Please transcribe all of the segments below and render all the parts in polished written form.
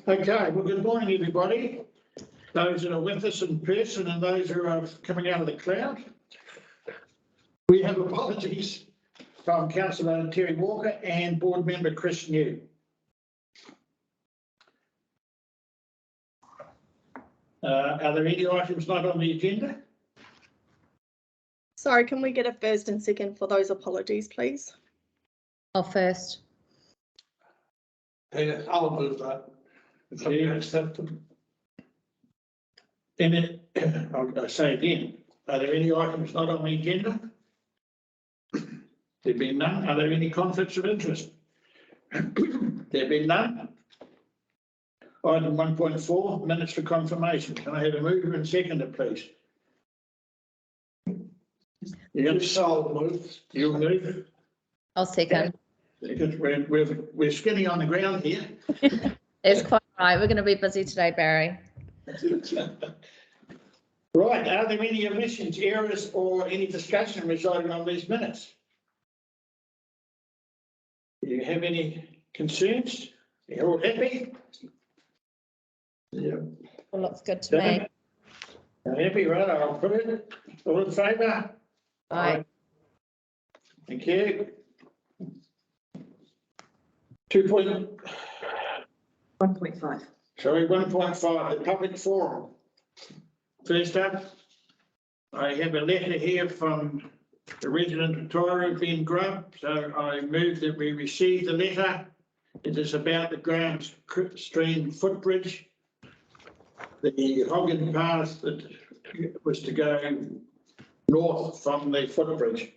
Okay, well, good morning, everybody. Those that are with us in person and those who are coming out of the cloud. We have apologies from Councillor Terry Walker and Board Member Chris New. Are there any items not on the agenda? Sorry, can we get a first and second for those apologies, please? Oh, first. Yeah, I'll move that. Okay, accepted. And I'll say again, are there any items not on the agenda? There being none, are there any conflicts of interest? There being none. Item 1.4, minutes for confirmation. Can I have a mover and seconder, please? Yes, I'll move. You'll move. I'll second. Because we're skinny on the ground here. It's quite right. We're going to be busy today, Barry. Right, are there any omissions, errors, or any discussion residing on these minutes? Do you have any concerns? You're all happy? Yeah. Well, looks good to me. Happy, right? I'll put it. All in favour? Aye. Thank you. 1.5. Sorry, 1.5, the public forum. First up, I have a letter here from the resident of Tairua, Ben Grubb. So I move that we receive the letter. It is about the Graham Stream footbridge, the Hogan path that was to go north from the footbridge.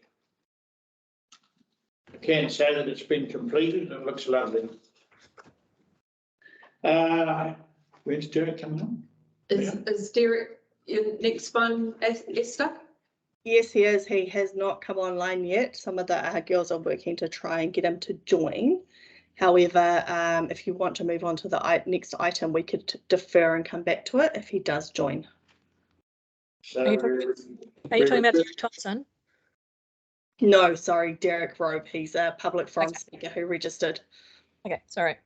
I can say that it's been completed. It looks lovely. When's Derek coming on? Is Derek your next one, Esther? Yes, he is. He has not come online yet. Some of the girls are working to try and get him to join. However, if you want to move on to the next item, we could defer and come back to it if he does join. So, Are you talking about Derek Thompson? No, sorry, Derek Robe. He's a public forum Okay. speaker who registered. Okay, sorry.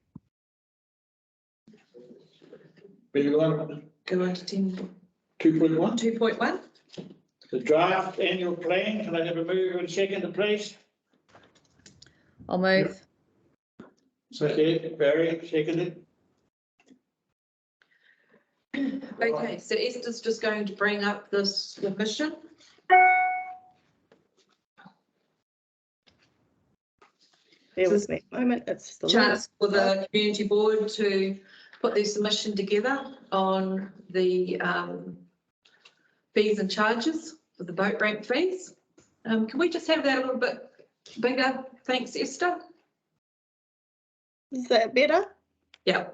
Go on to 10. 2.1, 2.1. the draft annual plan. Can I have a move and second, please? I'll move. Okay, Barry, seconded. Okay, so Esther's just going to bring up this submission. Bear with me a moment. It's the Chance for the community board to put their submission together on the fees and charges for the boat ramp fees. Can we just have that a little bit bigger? Thanks, Esther. Is that better? Yeah.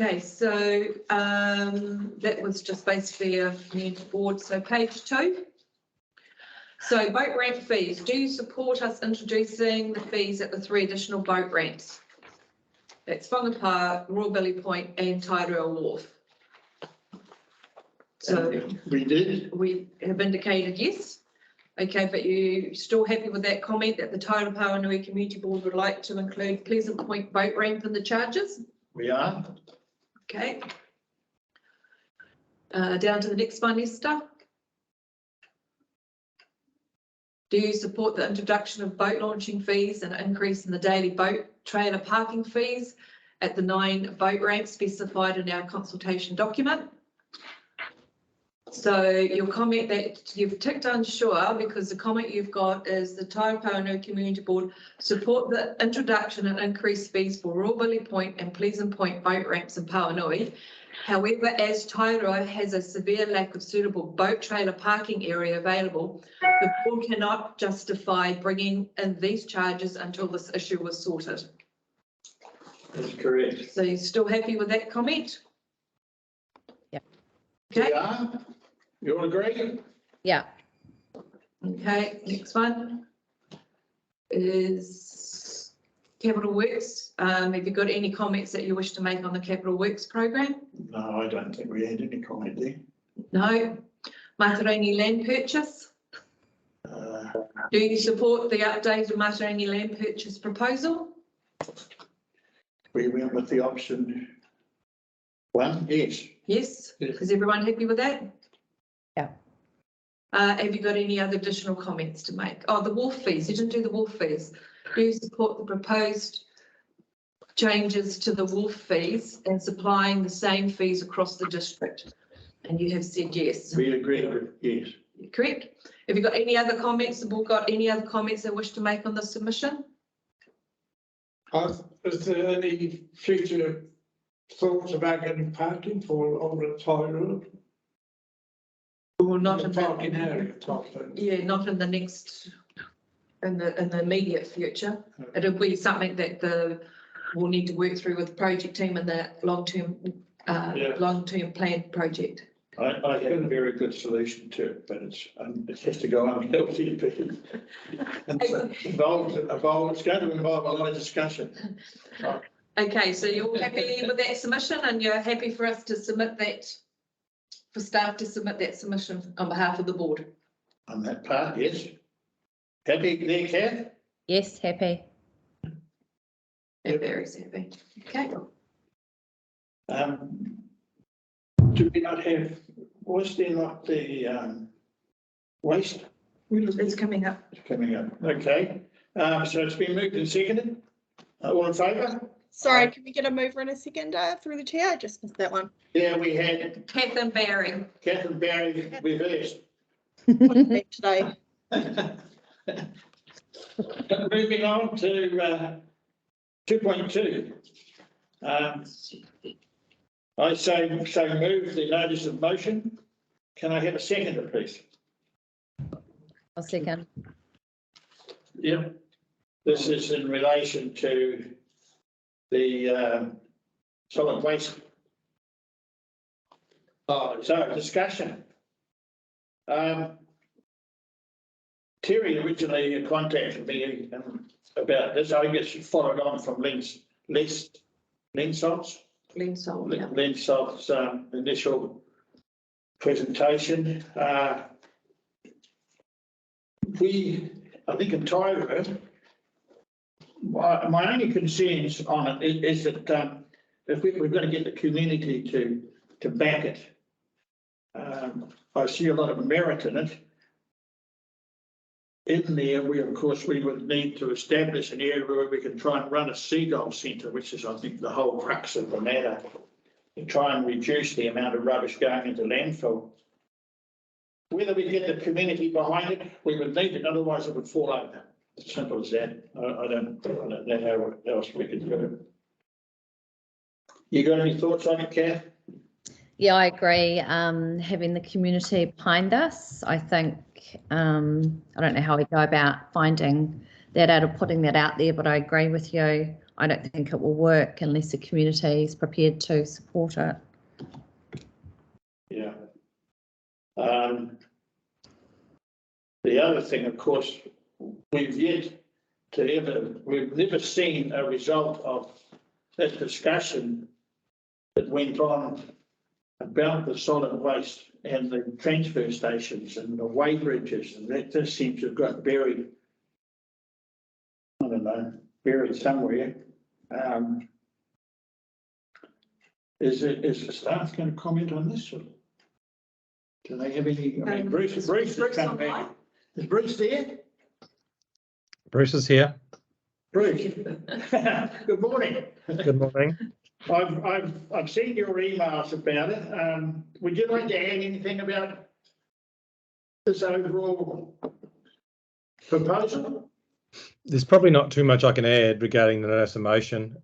Okay, so that was just basically a community board. So page 2. So boat ramp fees. Do you support us introducing the fees at the 3 additional boat ramps? That's Whanga Park, Royal Billy Point and Tairua Wharf. So We did. we have indicated yes. Okay, but you still happy with that comment that the Tairua Pauanui Community Board would like to include Pleasant Point boat ramp in the charges? We are. Okay. Down to the next one, Esther. Do you support the introduction of boat launching fees and an increase in the daily boat trailer parking fees at the 9 boat ramps specified in our consultation document? So your comment that you've ticked unsure because the comment you've got is the Tairua Pauanui Community Board support the introduction and increased fees for Royal Billy Point and Pleasant Point boat ramps in Pāuanui. However, as Tairua has a severe lack of suitable boat trailer parking area available, the board cannot justify bringing in these charges until this issue was sorted. That's correct. So you're still happy with that comment? Yeah. Okay. We are. You all agree? Yeah. Okay, next one is Capital Works. Have you got any comments that you wish to make on the Capital Works program? No, I don't think we had any comment there. No. Matarangi land purchase. Do you support the updated Matarangi land purchase proposal? We went with the option one, yes. Yes, is everyone happy with that? Yeah. Have you got any other additional comments to make? Oh, the wharf fees, you didn't do the wharf fees. Do you support the proposed changes to the wharf fees and supplying the same fees across the district? And you have said yes. We agree with yes. Correct. Have you got any other comments? The board got any other comments they wish to make on the submission? Is there any future thoughts about getting parking for over at Tairua? Or not in Parking the, area type thing? yeah, not in the next, in the immediate future. It'll be something that we'll need to work through with the project team and the long-term plan project. I have a very good solution to it, but it has to go on LTP. It's going to involve a lot of discussion. Okay, so you're happy with that submission and you're happy for us to submit that, for staff to submit that submission on behalf of the board? On that part, yes. Happy there, Kath? Yes, happy. And Barry's happy. Okay. Do we not have, was there not the waste? It's coming up. It's coming up. Okay, so it's been moved and seconded. All in favour? Sorry, can we get a mover and a seconder through the chair? I just missed that one. Yeah, we had Kath and Barry. Kath and Barry reversed. Today. Moving on to 2.2. I say move the notice of motion. Can I have a seconder, please? I'll second. Yep. This is in relation to the solid waste. So discussion. Terry originally contacted me about this. I guess she followed on from Lensoft's initial presentation. I think in Tairua, my only concerns on it is that if we're going to get the community to back it, I see a lot of merit in it. In there, we would need to establish an area where we can try and run a seagull centre, which is, I think, the whole crux of the matter, to try and reduce the amount of rubbish going into landfill. Whether we get the community behind it, we would need it, otherwise it would fall over. As simple as that. I don't know how else we could do it. You got any thoughts on it, Kath? Yeah, I agree. Having the community behind us, I think, I don't know how we go about finding that out or putting that out there, but I agree with you. I don't think it will work unless the community is prepared to support it. Yeah. The other thing, of course, we've never seen a result of that discussion that went on about the solid waste and the transfer stations and the weighbridges, and that just seems to have got buried. I don't know, buried somewhere. Is the staff going to comment on this? Or do they have any? I mean, Bruce is come back. Is Bruce there? Bruce is here. Bruce. Good morning. Good morning. I've seen your emails about it. Would you like to add anything about this overall proposal? There's probably not too much I can add regarding the notice of motion.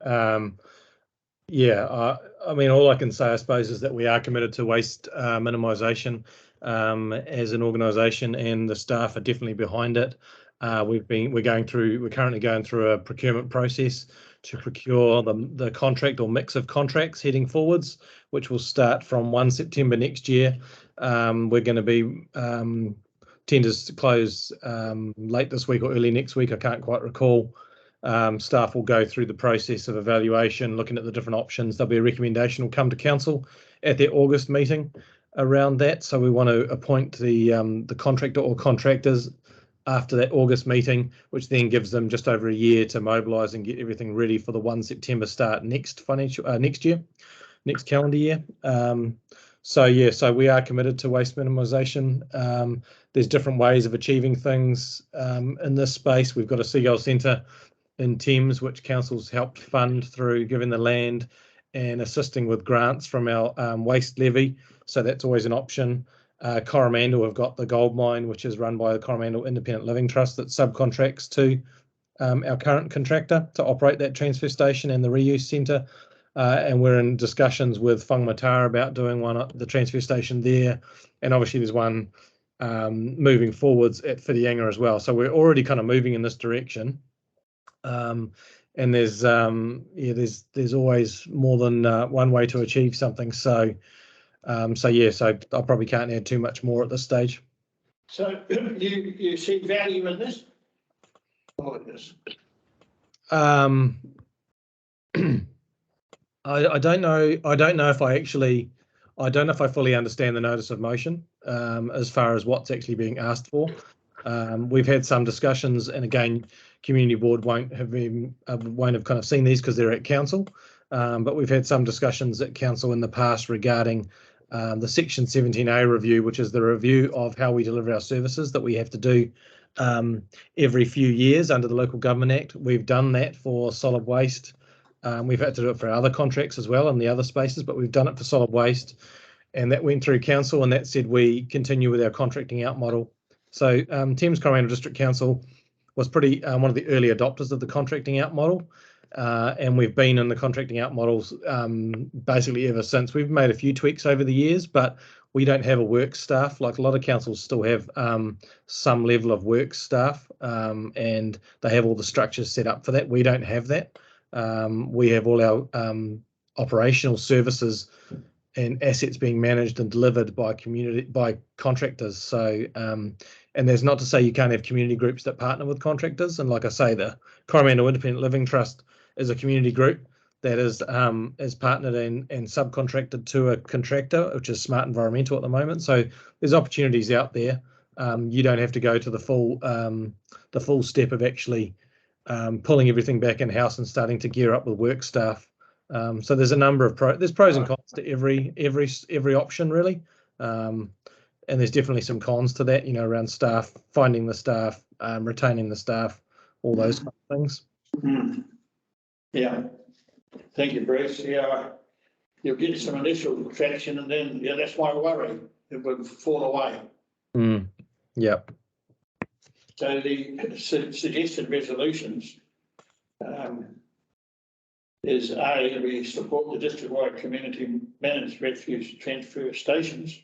Yeah, I mean, all I can say, I suppose, is that we are committed to waste minimisation as an organisation, and the staff are definitely behind it. We're currently going through a procurement process to procure the contract or mix of contracts heading forwards, which will start from 1 September next year. We're going to be tenders to close late this week or early next week. I can't quite recall. Staff will go through the process of evaluation, looking at the different options. There'll be a recommendation will come to council at their August meeting around that. So we want to appoint the contractor or contractors after that August meeting, which then gives them just over a year to mobilise and get everything ready for the 1 September start next calendar year. So we are committed to waste minimisation. There's different ways of achieving things in this space. We've got a Seagull Centre in Thames, which council's helped fund through giving the land and assisting with grants from our waste levy. So that's always an option. Coromandel have got the gold mine, which is run by the Coromandel Independent Living Trust that subcontracts to our current contractor to operate that transfer station and the reuse centre. And we're in discussions with Whangamatara about doing the transfer station there. And obviously there's one moving forwards at Whitianga as well. So we're already kind of moving in this direction. And there's always more than one way to achieve something. So I probably can't add too much more at this stage. So you see value in this? Oh, yes. I don't know if I fully understand the notice of motion as far as what's actually being asked for. We've had some discussions, and again, community board won't have kind of seen these because they're at council. But we've had some discussions at council in the past regarding the Section 17A review, which is the review of how we deliver our services that we have to do every few years under the Local Government Act. We've done that for solid waste. We've had to do it for other contracts as well in the other spaces, but we've done it for solid waste, and that went through council, and that said we continue with our contracting out model. So Thames Coromandel District Council was pretty one of the early adopters of the contracting out model, and we've been in the contracting out models basically ever since. We've made a few tweaks over the years, but we don't have a work staff. Like a lot of councils still have some level of work staff, and they have all the structures set up for that. We don't have that. We have all our operational services and assets being managed and delivered by contractors. So, and there's not to say you can't have community groups that partner with contractors. And like I say, the Coromandel Independent Living Trust is a community group that is partnered and subcontracted to a contractor, which is Smart Environmental at the moment. So there's opportunities out there. You don't have to go to the full step of actually pulling everything back in house and starting to gear up with work staff. So there's a number of pros and cons to every option really, and there's definitely some cons to that, around staff, finding the staff, retaining the staff, all those kind of things. Yeah, thank you, Bruce. Yeah, you'll get some initial traction, and then that's my worry, it would fall away. Yeah. So the suggested resolutions is A, we support the district-wide community managed refuse transfer stations.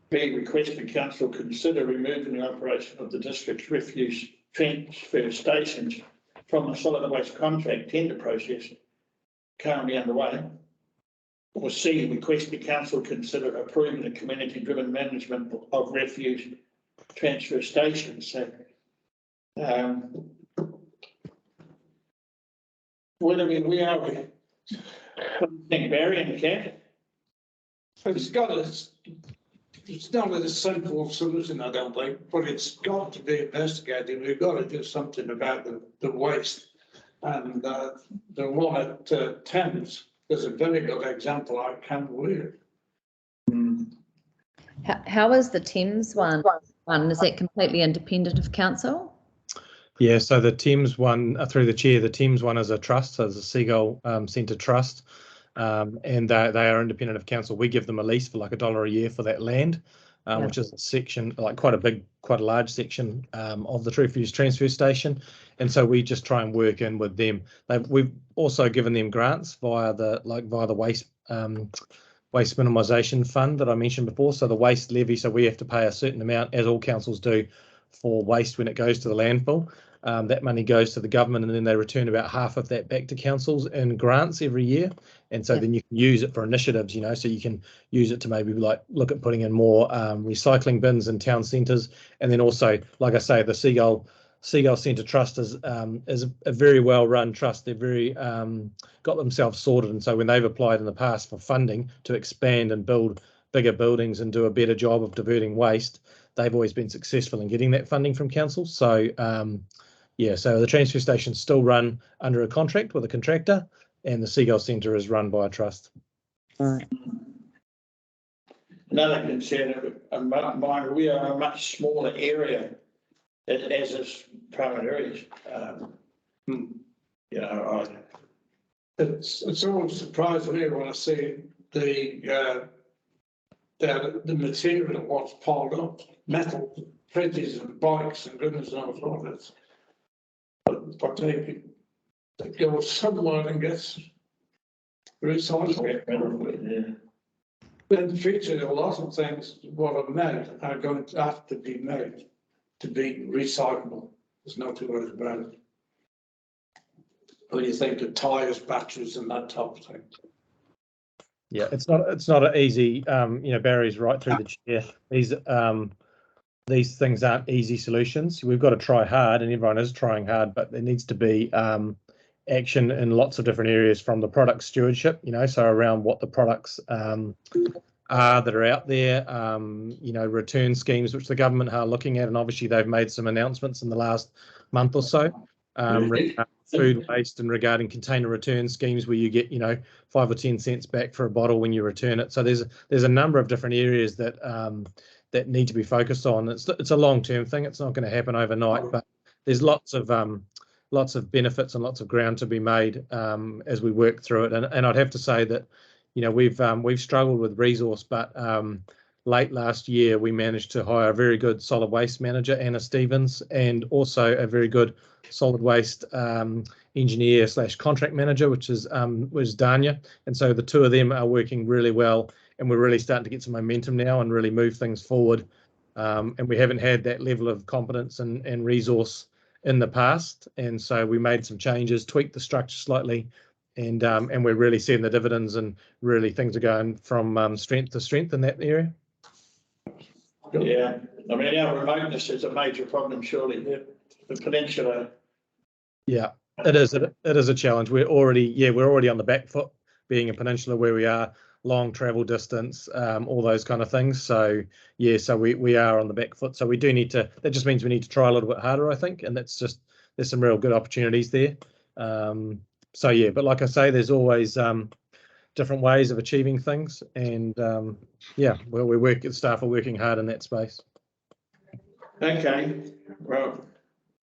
B, request the council consider removing the operation of the district's refuse transfer stations from the solid waste contract tender process currently underway. Or C, request the council consider approving the community-driven management of refuse transfer stations. So, well, I mean, we are. I think Barry and Kat. It's not a simple solution, I don't think, but it's got to be investigated. We've got to do something about the waste. And the one at Thames is a very good example. I can't believe it. How is the Thames one? Is that completely independent of council? Yeah, so the Thames one, through the chair, the Thames one is a trust, so it's a Seagull Centre trust, and they are independent of council. We give them a lease for like $1 a year for that land, which is a section, like quite a large section of the refuse transfer station, and so we just try and work in with them. We've also given them grants via the waste minimisation fund that I mentioned before. So the waste levy, so we have to pay a certain amount, as all councils do, for waste when it goes to the landfill. That money goes to the government, and then they return about half of that back to councils in grants every year. And so then you can use it for initiatives, so you can use it to maybe like look at putting in more recycling bins in town centres. And then also, like I say, the Seagull Centre Trust is a very well run trust. They're very got themselves sorted, and so when they've applied in the past for funding to expand and build bigger buildings and do a better job of diverting waste, they've always been successful in getting that funding from council. So yeah, so the transfer station's still run under a contract with a contractor, and the Seagull Centre is run by a trust. Right. Another concern of mine, we are a much smaller area as is Pāuanui. You know, It's always surprised me when I see the material of what's piled up, metal, fridges and bikes and goodness knows what it's. But they go somewhere and gets recycled. In the future, a lot of things what are made are going to have to be made to be recyclable. There's no two ways about it. What do you think of tyres, batteries and that type of thing? Yeah, it's not an easy, you know, Barry's right through the chair. These things aren't easy solutions. We've got to try hard, and everyone is trying hard, but there needs to be action in lots of different areas, from the product stewardship, you know, so around what the products are that are out there, you know, return schemes, which the government are looking at, and obviously they've made some announcements in the last month or so. Food waste and regarding container return schemes where you get, you know, 5 or 10 cents back for a bottle when you return it. So there's a number of different areas that that need to be focused on. It's a long-term thing. It's not going to happen overnight, but there's lots of benefits and lots of ground to be made as we work through it. And I'd have to say that, you know, we've struggled with resource, but late last year we managed to hire a very good solid waste manager, Anna Stevens, and also a very good solid waste engineer / contract manager, which was Danya. And so the two of them are working really well, and we're really starting to get some momentum now and really move things forward. And we haven't had that level of competence and resource in the past. And so we made some changes, tweaked the structure slightly, and we're really seeing the dividends, and really things are going from strength to strength in that area. yeah, I mean, our remoteness is a major problem, surely. The peninsula. Yeah, it is. It is a challenge. We're already on the back foot, being a peninsula where we are, long travel distance, all those kind of things. So yeah, so we are on the back foot. So we do need to. That just means we need to try a little bit harder, I think, and there's some real good opportunities there. So yeah, but like I say, there's always different ways of achieving things, and yeah, well, the staff are working hard in that space. Okay, well,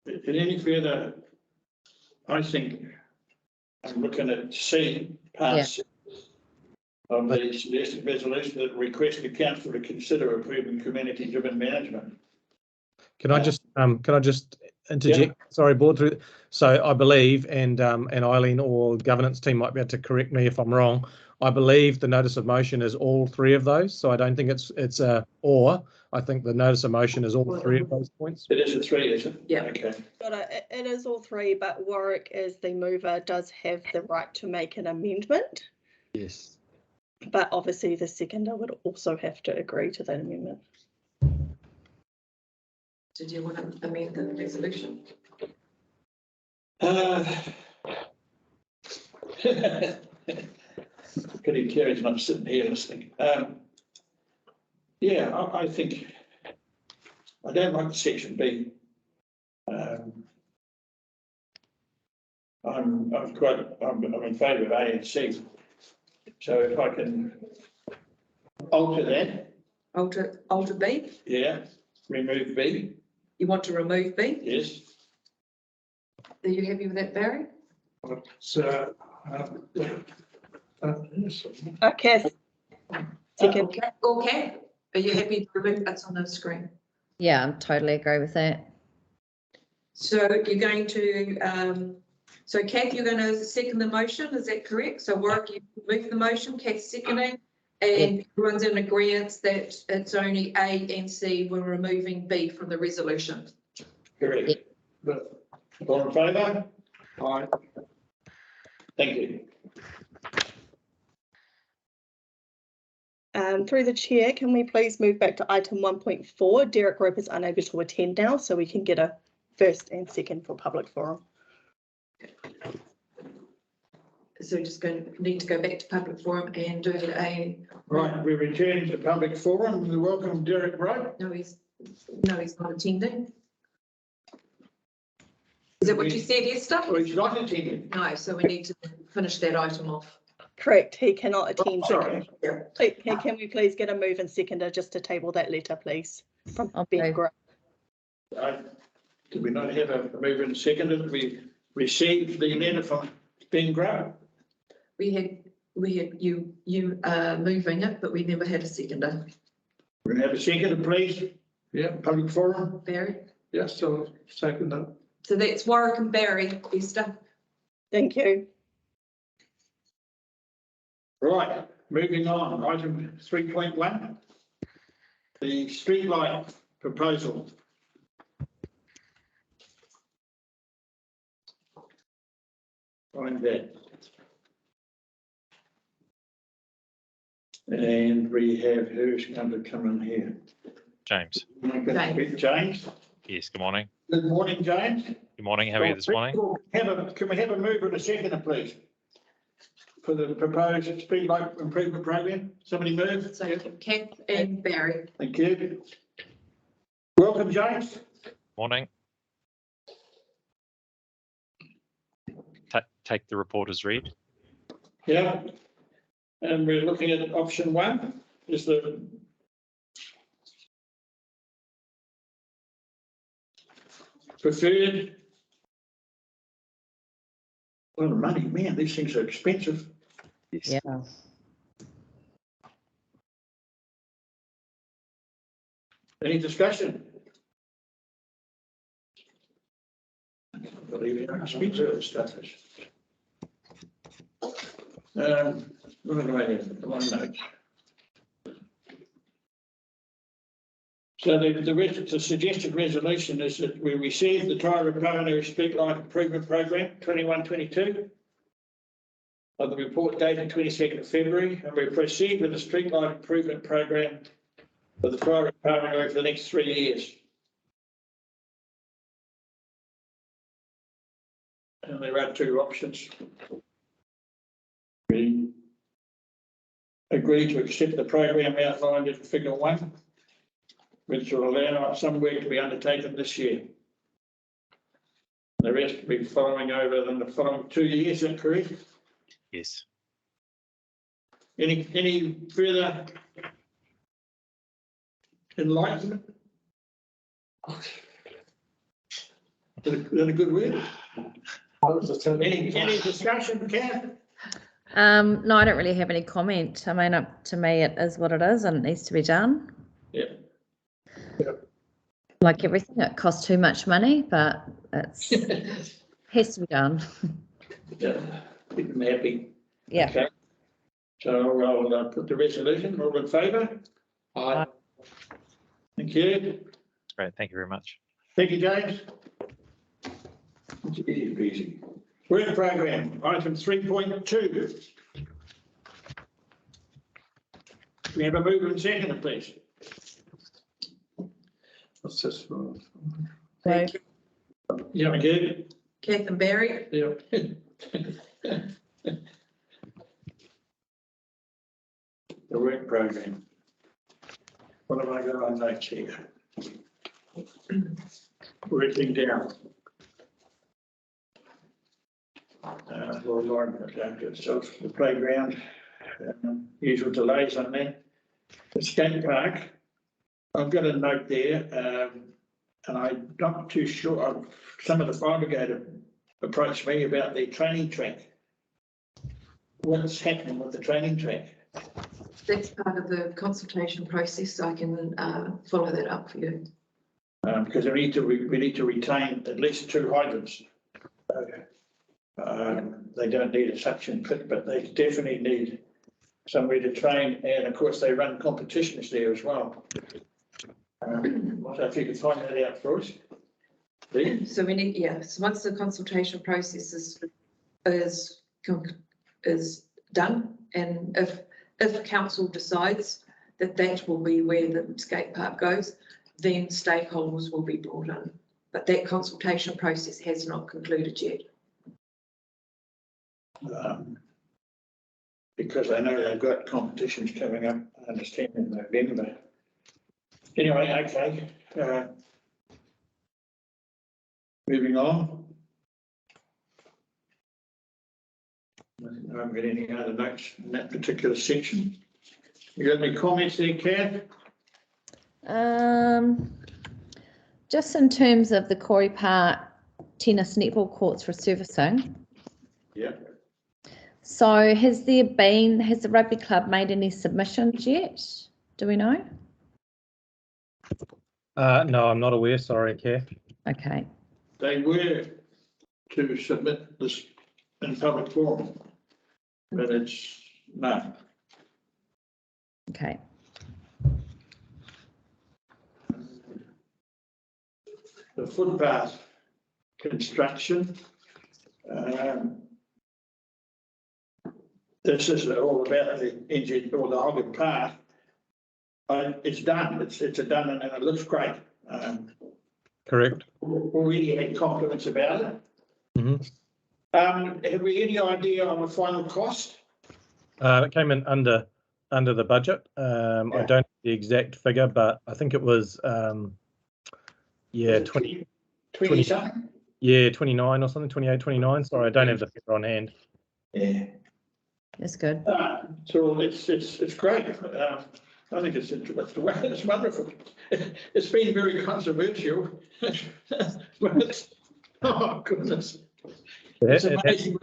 in any further, I think I'm looking at C, part C of the suggested resolution that requests the council to consider approving community-driven management. Can I just interject? Yeah. Sorry, board through. So I believe, and Eileen or governance team might be able to correct me if I'm wrong. I believe the notice of motion is all three of those. So I don't think it's a or. I think the notice of motion is all three of those points. It is a three, is it? Yeah. Okay. It is all three, but Warwick, as the mover, does have the right to make an amendment. Yes. But obviously the seconder would also have to agree to that amendment. Did you want to amend the resolution? Pity Kerry's not sitting here listening. Yeah, I think I don't like section B. I'm in favour of A and C. So if I can alter that. Alter B? Yeah, remove B. You want to remove B? Yes. Are you happy with that, Barry? So, Okay. Second. Okay. Are you happy to remove? That's on the screen. Yeah, I totally agree with that. So you're going to, so Kath, you're going to second the motion, is that correct? So Warwick, you move the motion, Kath seconding, and everyone's in agreement that it's only A and C, we're removing B from the resolution. Correct. All in favour? Aye. Thank you. Through the chair, can we please move back to item 1.4? Derek Rope is unable to attend now, so we can get a first and second for public forum. So we're just going to need to go back to public forum and do a. Right, we return to public forum. We welcome Derek Rope. No, he's No, he's not attending. Is that what you said, Esther? Well, he's not attending. No, so we need to finish that item off. Correct, he cannot attend. Sorry. Can we please get a move and seconder just to table that letter, please? From Okay. Ben Gray. Did we not have a move and seconded? We received the letter from Ben Graham. We had you moving it, but we never had a seconder. We're going to have a second, please. Yeah, Public forum. Barry? yes, so second that. So that's Warwick and Barry, Esther. Thank you. Right, moving on, item 3.1. The streetlight proposal. Find that. And we have, who's going to come in here? James. James. Yes, good morning. Good morning, James. Good morning. How are you this morning? Can we have a mover and a seconder, please? For the proposed streetlight improvement program. Somebody move. So Kath and Barry. Thank you. Welcome, James. Morning. Take the report as read. Yeah. And we're looking at option 1, is the preferred. A lot of money, man, these things are expensive. Yes. Yeah. Any discussion? I can't believe how expensive this stuff is. What do I have? One note. So the suggested resolution is that we receive the Tairua Pauanui Streetlight Improvement Program 21-22 of the report dated 22nd of February, and we proceed with the Streetlight Improvement Program for the Tairua Pauanui for the next 3 years. And there are 2 options. We agree to accept the program outlined in figure 1, which will allow some work to be undertaken this year. The rest will be following over in the following 2 years, is that correct? Yes. Any further enlightenment? Is that a good word? Any discussion, Kath? No, I don't really have any comment. I mean, up to me, it is what it is and it needs to be done. Yeah. Like everything, it costs too much money, but it's has to be done. Yeah, keep them happy. Yeah. Okay. So I'll put the resolution. All in favour? Aye. Thank you. Great. Thank you very much. Thank you, James. It's easy peasy. Work program, item 3.2. We have a mover and seconder, please. What's this for? So, Yeah, again. Kath and Barry. Yeah. The work program. What have I got on notes here? Working down. Well, Lauren, so the playground, usual delays on that. The skate park, I've got a note there, and I'm not too sure. Some of the fire brigade have approached me about the training track. What's happening with the training track? That's part of the consultation process, so I can follow that up for you. Because we need to retain at least 2 hydrants. Okay. They don't need a suction pit, but they definitely need somewhere to train, and of course they run competitions there as well. So if you could find that out for us. Please. So we need, so once the consultation process is done, and if council decides that that will be where the skate park goes, then stakeholders will be brought in. But that consultation process has not concluded yet. Because I know they've got competitions coming up, I understand, in November. Anyway, okay, Moving on. I haven't got any other notes in that particular section. You got any comments there, Kath? Just in terms of the Corey Park tennis netball courts for servicing. Yeah. So has the rugby club made any submissions yet? Do we know? No, I'm not aware. Sorry, Kath. Okay. They were to submit this in public forum, but it's no. Okay. The footpath construction. This is all about the engine or the Hoggett path. It's done. It's done and it looks great. Correct. Already had confidence about it. Mm-hmm. Have we any idea on the final cost? It came in under the budget. I don't know the exact figure, but I think it was yeah, 20 something? Yeah, 29 or something, 28, 29. Sorry, I don't have the figure on hand. Yeah. That's good. So it's great. I think it's wonderful. It's been very controversial. But, oh goodness. It's amazing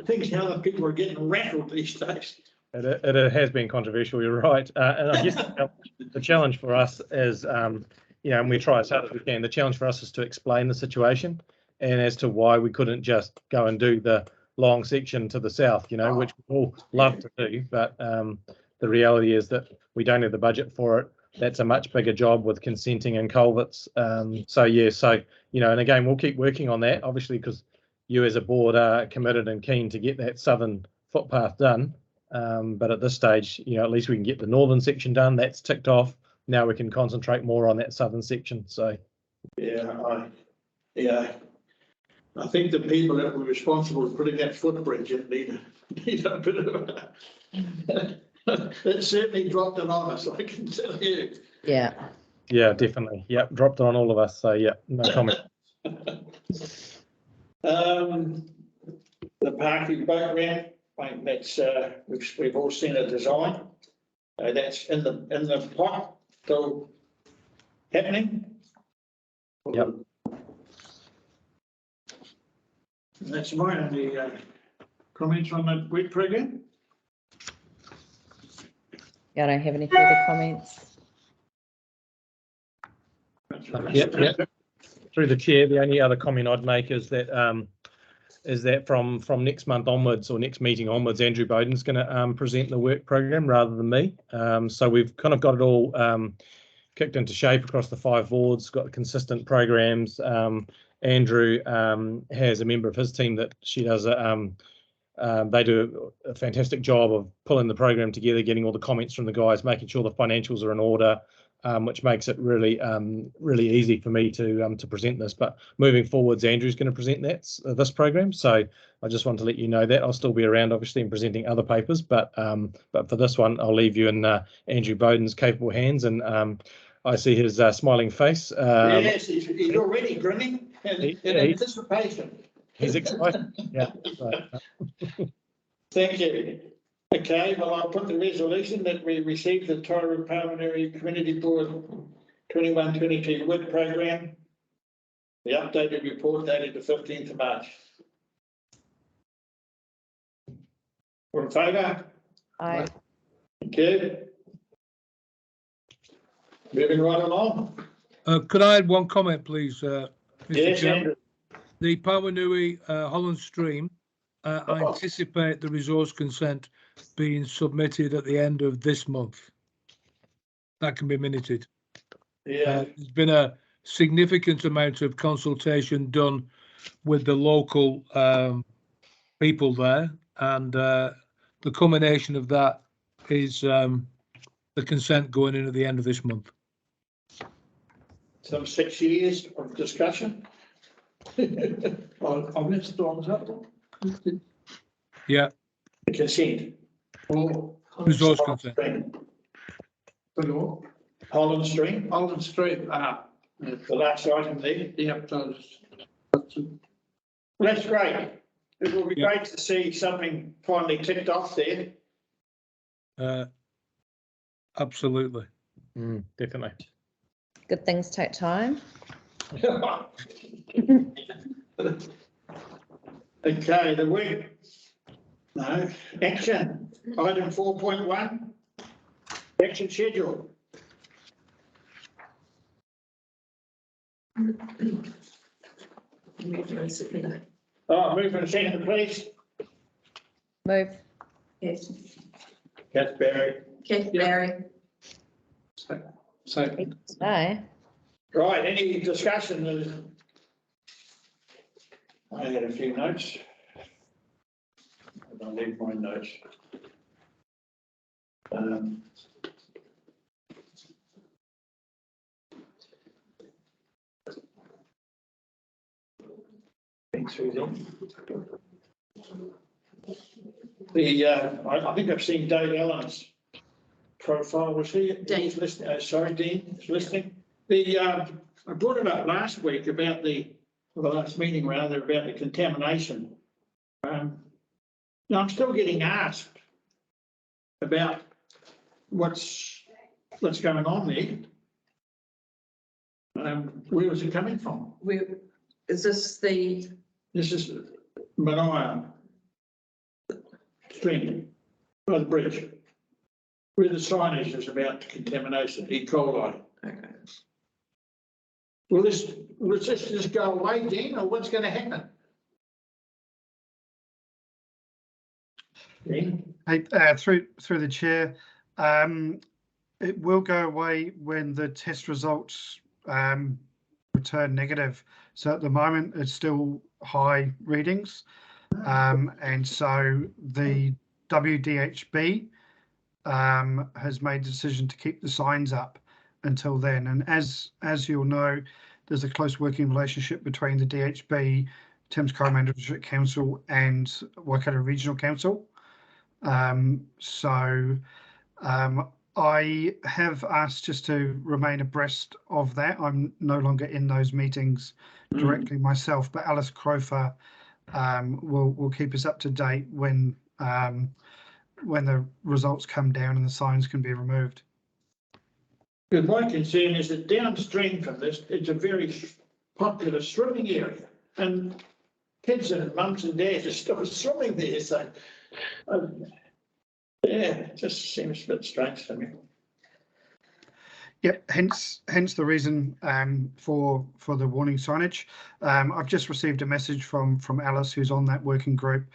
things how the people are getting rattled these days. It has been controversial, you're right. And I guess the challenge for us is, and we try as hard as we can, the challenge for us is to explain the situation and as to why we couldn't just go and do the long section to the south, which we all love to do. But the reality is that we don't have the budget for it. That's a much bigger job with consenting and culverts. And again, we'll keep working on that, obviously, because you as a board are committed and keen to get that southern footpath done. But at this stage, at least we can get the northern section done. That's ticked off. Now we can concentrate more on that southern section. So, I think the people that were responsible for putting that footbridge in need a bit of it certainly dropped it on us, I can tell you. Yeah. Yeah, definitely. Yep, dropped it on all of us. So, yeah, no comment. The parking boat ramp, I think that's we've all seen a design. That's in the pot, still happening. Yep. That's my only comments on the WET program. Yeah, I don't have any further comments. Yep. Through the chair, the only other comment I'd make is that from next month onwards or next meeting onwards, Andrew Bowden's going to present the work program rather than me. So we've kind of got it all kicked into shape across the 5 wards, got consistent programs. Andrew has a member of his team that she does they do a fantastic job of pulling the program together, getting all the comments from the guys, making sure the financials are in order, which makes it really easy for me to present this. But moving forwards, Andrew's going to present this program. So I just want to let you know that I'll still be around, obviously, in presenting other papers. But for this one, I'll leave you in Andrew Bowden's capable hands. And I see his smiling face. Yes, he's already grinning in anticipation. He's excited. Yeah. Thank you. Okay, well, I'll put the resolution that we received the Tairua Pauanui Community Board 21-22 WID program, the updated report dated the 15th of March. All in favour? Aye. Thank you. Moving right along. Could I add one comment, please, Mr. Yes, Chairman? Andrew. The Pāuanui Holland Stream, I anticipate the resource consent being submitted at the end of this month. That can be minuted. Yeah. There's been a significant amount of consultation done with the local people there, and the culmination of that is the consent going in at the end of this month. Some 6 years of discussion. I've missed the ones up. Yeah, Consent. Oh, resource consent. Holland Street, Holland Street, the last item there. yep, those. Well, that's great. It will be Yeah. great to see something finally ticked off there. Absolutely. Definitely. Good things take time. Okay, the week. No, action, item 4.1. Action schedule. Oh, move and second, please. Move. Yes. Kath Barry. Kath Barry. Second. Aye. Right, any discussion? I had a few notes. I'll leave my notes. Been through them. I think I've seen Dave Allen's profile. Was he? Dean. Listening? Sorry, Dean is listening. I brought it up last week about the last meeting rather, about the contamination. Now I'm still getting asked about what's going on there. Where was it coming from? Is this the, This is Manaia Stream by the bridge, where the signage is about contamination, E. coli. okay. Will this just go away, Dean, or what's going to happen? Dean? Hey, through the chair, it will go away when the test results return negative. So at the moment, it's still high readings, and so the WDHB has made the decision to keep the signs up until then. And as you'll know, there's a close working relationship between the DHB, Thames Coromandel District Council, and Waikato Regional Council. I have asked just to remain abreast of that. I'm no longer in those meetings directly myself, but Alice Crofer will keep us up to date when the results come down and the signs can be removed. Because my concern is that downstream from this, it's a very popular swimming area, and kids and mums and dads are still swimming there, so yeah, it just seems a bit strange to me. Yep, hence the reason for the warning signage. I've just received a message from Alice, who's on that working group,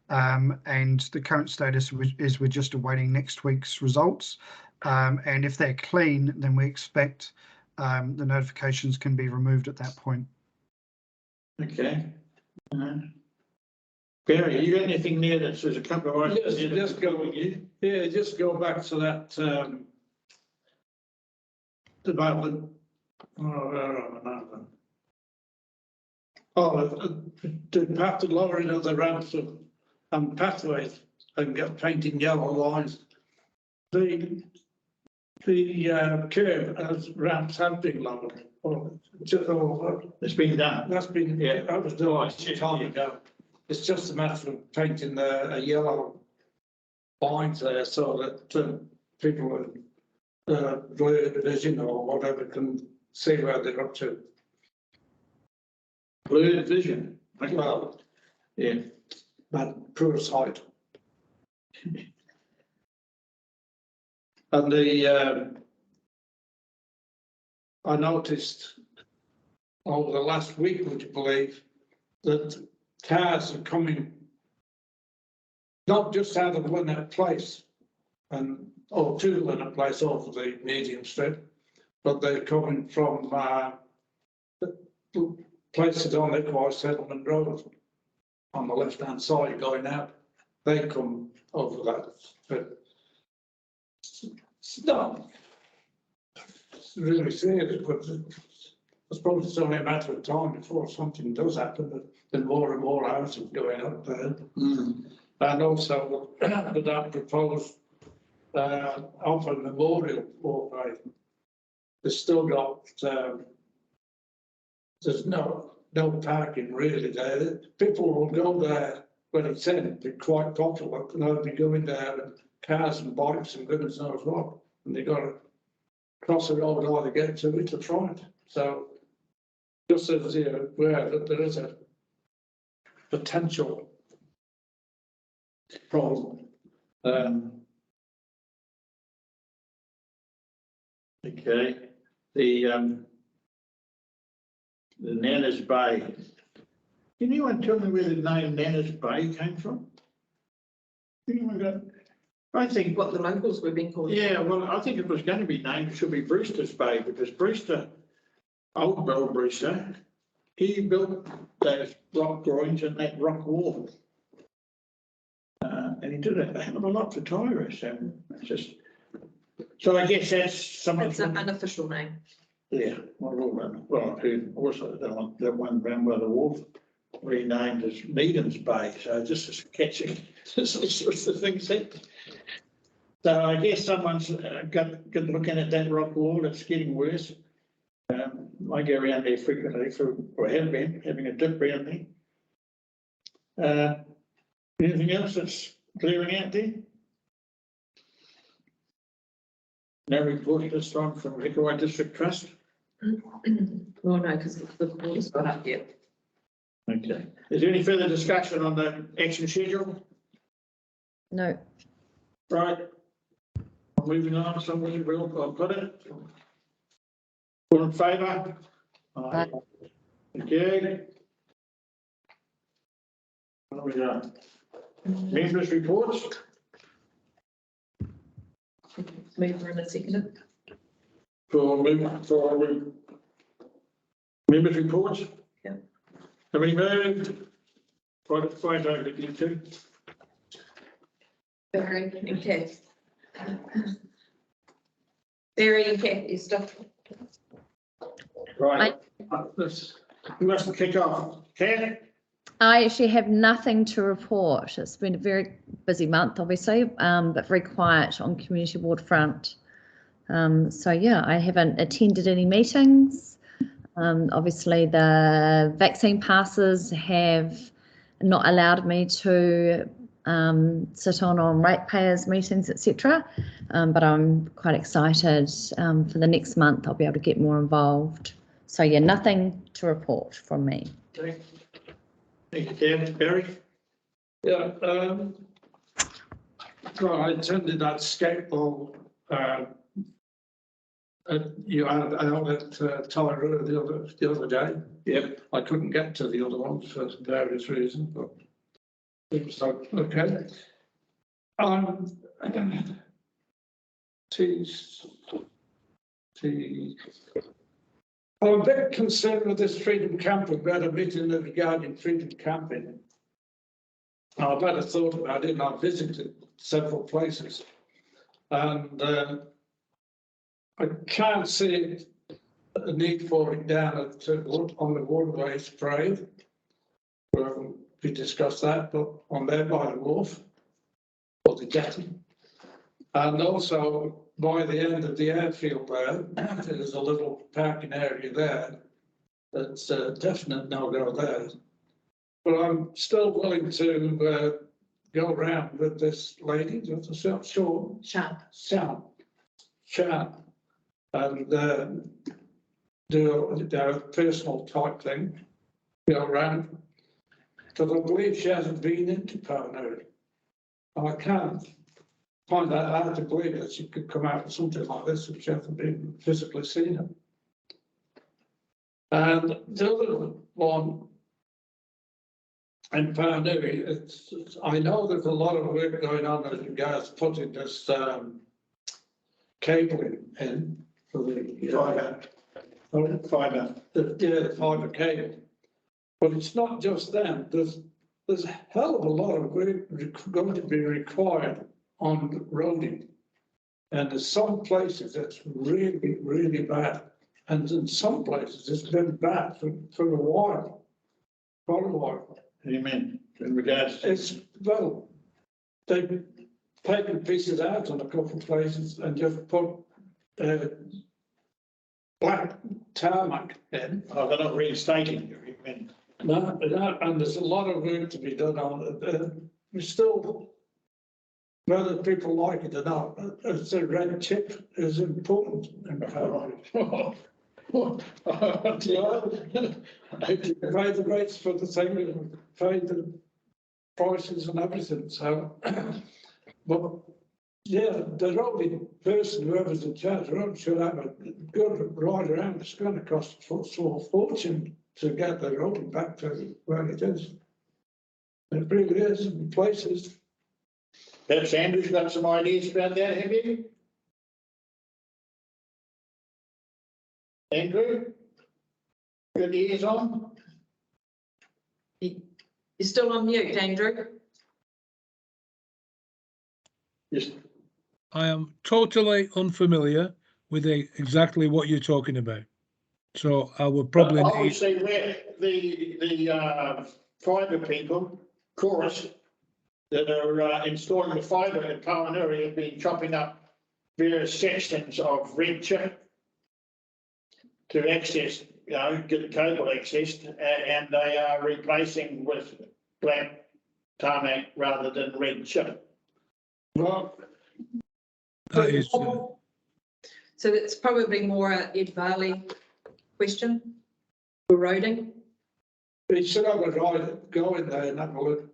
and the current status is we're just awaiting next week's results. And if they're clean, then we expect the notifications can be removed at that point. Okay. Barry, you got anything there that says a couple of items? Yes, just go back to that development. To have to lowering of the ramps and pathways and get painting yellow lines. The curve as ramps have been lowered. It's been done. That's been, Yeah. that was done a time ago. It's just a matter of painting a yellow lines there so that people with blurred vision or whatever can see where they're up to. Blurred vision. Well, Yeah. but poor sight. And I noticed over the last week, would you believe, that cars are coming not just out of Lynette Place or to Lynette Place over the medium strip, but they're coming from places on Equine Settlement Road on the left-hand side going out. They come over that strip. It's not really serious, but I suppose it's only a matter of time before something does happen, but then more and more houses going up there. And also that proposed Alpha Memorial Walkway there's still got, there's no parking really there. People will go there when it's in, be quite popular, and they'll be going there with cars and bikes and goodness knows what. And they've got to cross the road either get to it or try it. So just as you're aware that there is a potential problem. Okay, the Nana's Bay. Can anyone tell me where the name Nana's Bay came from? Anyone got? I think, What the locals were being called. yeah, well, I think it was going to be named, it should be Brewster's Bay, because Brewster, old Bill Brewster, he built those rock drawings and that rock wall. And he did a hell of a lot for Tairua, so it's just, so I guess that's someone. It's an unofficial name. Yeah, well, I've heard also that one round by the wharf renamed as Needham's Bay, so just as catching this sorts of things happen. So I guess someone's got looking at that rock wall, it's getting worse. I go around there frequently or have been having a dip around there. Anything else that's clearing out there? No report this time from Hikawai District Trust. Well, no, because the board's got up yet. Okay. Is there any further discussion on the action schedule? No. Right. Moving on, somebody will, I'll put it. All in favour? Aye. Okay. What have we got? Members' reports? Mover and a seconder. Members' reports? Yeah. Have we moved? Fight over to you two. Barry and Kath. Barry and Kath, your stuff. Right. You must kick off. Ken? I actually have nothing to report. It's been a very busy month, obviously, but very quiet on community board front. So yeah, I haven't attended any meetings. Obviously, the vaccine passes have not allowed me to sit on ratepayers meetings, etc. But I'm quite excited for the next month. I'll be able to get more involved. So yeah, nothing to report from me. Okay. Thank you, Ken. Barry? Yeah, well, I attended that skateball, you had out at Tairua the other day. Yep. I couldn't get to the other ones for various reasons, but it was okay. I'm a bit concerned with this freedom camping. We had a meeting regarding freedom camping. I've had a thought about it, and I've visited several places, and I can't see a need for it down at on the waterways parade. We discussed that, but on there by the wharf or the jetty, and also by the end of the airfield there's a little parking area there. That's a definite no-go there. But I'm still willing to go around with this lady, Shan, and do a personal type thing, go around, because I believe she hasn't been into Pāuanui. I can't find that hard to believe that she could come out with something like this if she hasn't been physically seen it. And the other one, in Pāuanui, I know there's a lot of work going on as regards putting this cabling in for the fibre, the fibre cable. But it's not just them. There's a hell of a lot of work going to be required on roading, and there's some places that's really, really bad, and in some places it's been bad for a while, quite a while. What do you mean in regards to? It's, well, they've taken pieces out on a couple of places and just put black tarmac in. Oh, they're not reinstating, you mean? No, and there's a lot of work to be done on it. We still, whether people like it or not, it's a red chip is important. You pay the rates for the thing, you pay the prices and everything, so. But yeah, the only person, whoever's in charge, should have a good ride around. It's going to cost a fortune to get the road back to where it is. It really is in places. Perhaps Andrew's got some ideas about that, have you? Andrew? Good ears on? You're still on mute, Andrew. Yes. I am totally unfamiliar with exactly what you're talking about. So I would probably need, Obviously, where the fibre people, chorus, that are installing the fibre at Pāuanui have been chopping up various sections of red chip to access, get the cable accessed, and they are replacing with black tarmac rather than red chip. Well, that is, So that's probably more a Ed Varley question for roading. you should have a ride, go in there and have a look.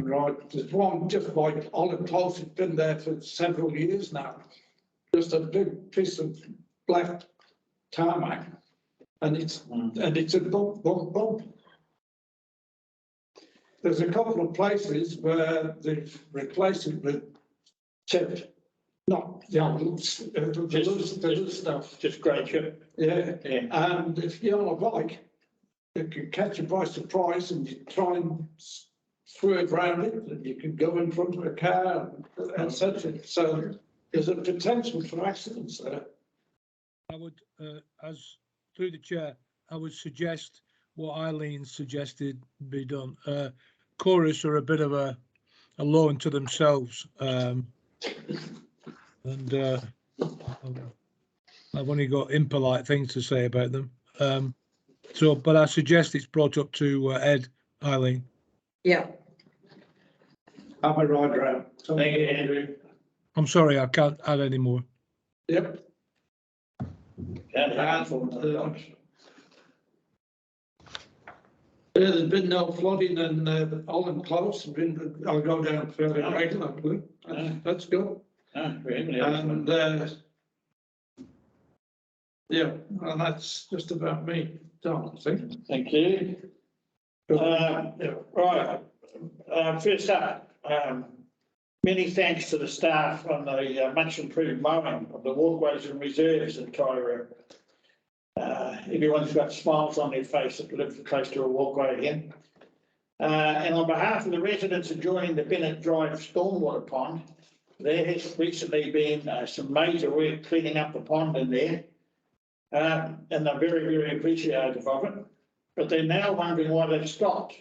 Right, there's one just like Olive Close, it's been there for several years now. Just a big piece of black tarmac, and it's a bump, bump, bump. There's a couple of places where they've replaced it with chip, not the loose stuff. Just grey chip. Yeah, Yeah. and if you're on a bike, you can catch you by surprise and you try and swerve around it, and you can go in front of a car and such. So there's a potential for accidents there. I would, as through the chair, I would suggest what Eileen suggested be done. Chorus are a bit of a law unto themselves, and I've only got impolite things to say about them. But I suggest it's brought up to Ed, Eileen. Yeah. Have a ride around. Thank you, Andrew. I'm sorry, I can't add any more. Yep. There's been no flooding in Holland Close. I'll go down fairly regularly. That's good. And yeah, well, that's just about me done, I think. Thank you. Right. First up, many thanks to the staff on the much improved mowing of the walkways and reserves in Tairua. Everyone's got smiles on their face that live close to a walkway again. And on behalf of the residents adjoining the Bennett Drive stormwater pond, there has recently been some major work cleaning up the pond in there. And they're very, very appreciative of it. But they're now wondering why they've stopped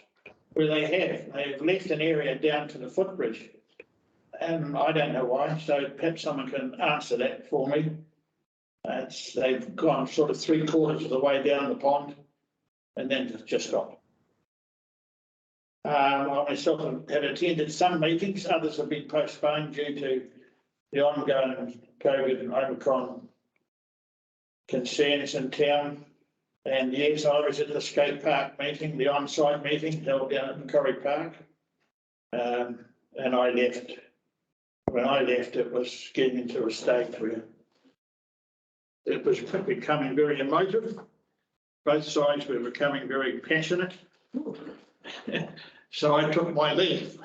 where they have. They've left an area down to the footbridge. And I don't know why, so perhaps someone can answer that for me. They've gone sort of 3/4 of the way down the pond and then just stopped. I myself have attended some meetings, others have been postponed due to the ongoing COVID and Omicron concerns in town. And yes, I was at the skate park meeting, the on-site meeting held down at Macquarie Park. And I left. When I left, it was getting into a state where it was becoming very emotive. Both sides were becoming very passionate. So I took my leave.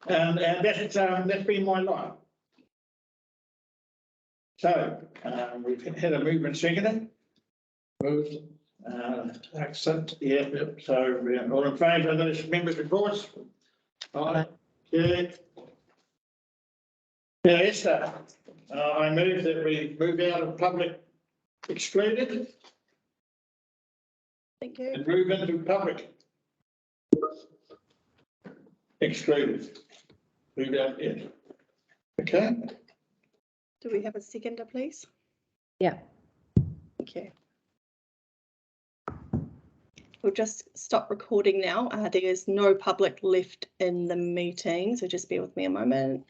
and that's been my life. So we've had a movement second. Moved. Accept. Yeah. Yep. So all in favour of those members' reports? Aye. Yeah. Now, Esther, I move that we move out of public excluded. Thank you. And move into public excluded. Move out, yeah. Okay. Do we have a seconder, please? Yeah. Thank you. We'll just stop recording now. There is no public left in the meeting, so just bear with me a moment.